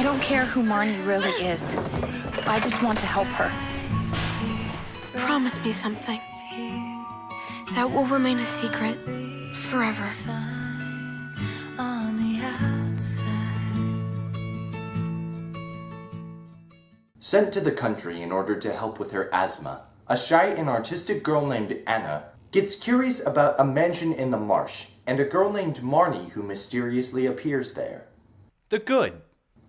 I don't care who Marnie really is. I just want to help her. Promise me something. That will remain a secret forever. Sent to the country in order to help with her asthma, a shy and artistic girl named Anna gets curious about a mansion in the marsh and a girl named Marnie who mysteriously appears there. The good.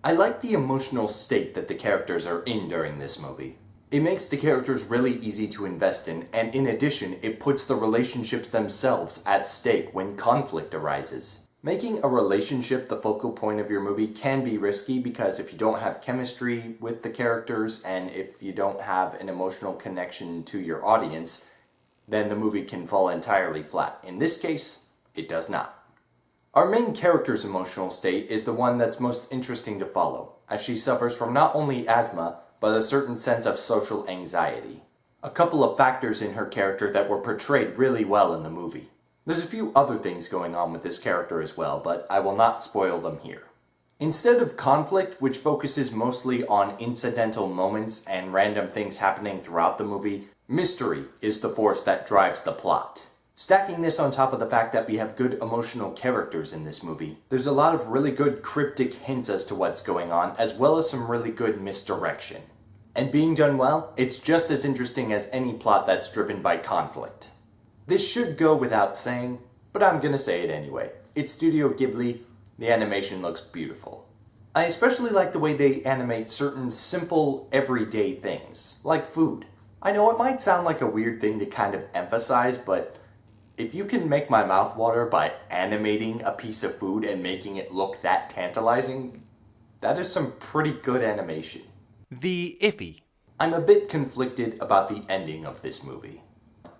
I like the emotional state that the characters are in during this movie. It makes the characters really easy to invest in, and in addition, it puts the relationships themselves at stake when conflict arises. Making a relationship the focal point of your movie can be risky because if you don't have chemistry with the characters and if you don't have an emotional connection to your audience, then the movie can fall entirely flat. In this case, it does not. Our main character's emotional state is the one that's most interesting to follow, as she suffers from not only asthma, but a certain sense of social anxiety. A couple of factors in her character that were portrayed really well in the movie. There's a few other things going on with this character as well, but I will not spoil them here. Instead of conflict, which focuses mostly on incidental moments and random things happening throughout the movie, mystery is the force that drives the plot. Stacking this on top of the fact that we have good emotional characters in this movie, there's a lot of really good cryptic hints as to what's going on, as well as some really good misdirection. And being done well, it's just as interesting as any plot that's driven by conflict. This should go without saying, but I'm gonna say it anyway. It's Studio Ghibli, the animation looks beautiful. I especially like the way they animate certain simple, everyday things, like food. I know it might sound like a weird thing to kind of emphasize, but if you can make my mouth water by animating a piece of food and making it look that tantalizing, that is some pretty good animation. The iffy. I'm a bit conflicted about the ending of this movie.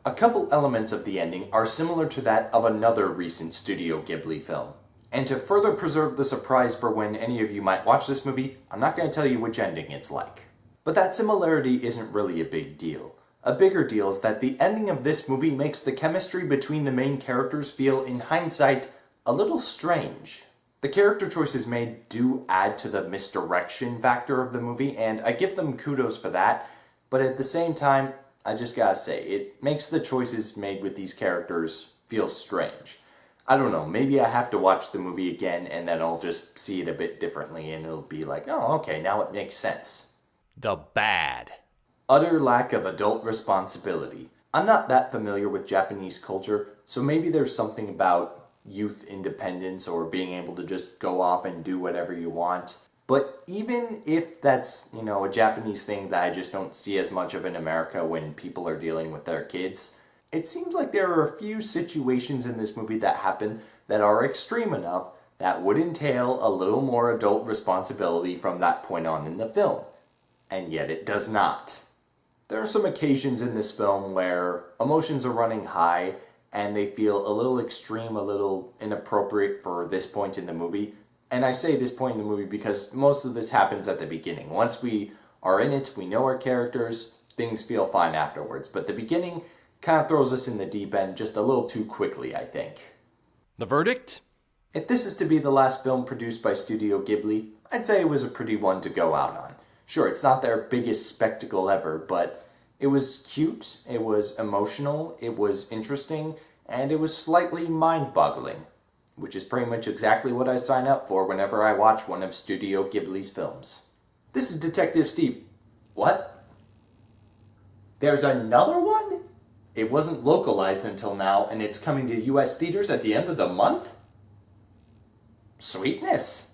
A couple elements of the ending are similar to that of another recent Studio Ghibli film. And to further preserve the surprise for when any of you might watch this movie, I'm not going to tell you which ending it's like. But that similarity isn't really a big deal. A bigger deal is that the ending of this movie makes the chemistry between the main characters feel, in hindsight, a little strange. The character choices made do add to the misdirection factor of the movie, and I give them kudos for that, but at the same time, I just gotta say, it makes the choices made with these characters feel strange. I don't know, maybe I have to watch the movie again and then I'll just see it a bit differently and it'll be like, oh, okay, now it makes sense. The bad. Utter lack of adult responsibility. I'm not that familiar with Japanese culture, so maybe there's something about youth independence or being able to just go off and do whatever you want. But even if that's, a Japanese thing that I just don't see as much of in America when people are dealing with their kids, it seems like there are a few situations in this movie that happen that are extreme enough that would entail a little more adult responsibility from that point on in the film. And yet it does not. There are some occasions in this film where emotions are running high and they feel a little extreme, a little inappropriate for this point in the movie. And I say this point in the movie because most of this happens at the beginning. Once we are in it, we know our characters, things feel fine afterwards. But the beginning kind of throws us in the deep end just a little too quickly, I think. The verdict? If this is to be the last film produced by Studio Ghibli, I'd say it was a pretty one to go out on. Sure, it's not their biggest spectacle ever, but it was cute, it was emotional, it was interesting, and it was slightly mind-boggling. Which is pretty much exactly what I sign up for whenever I watch one of Studio Ghibli's films. This is Detective Steve. What? There's another one? It wasn't localized until now, and it's coming to US theaters at the end of the month? Sweetness!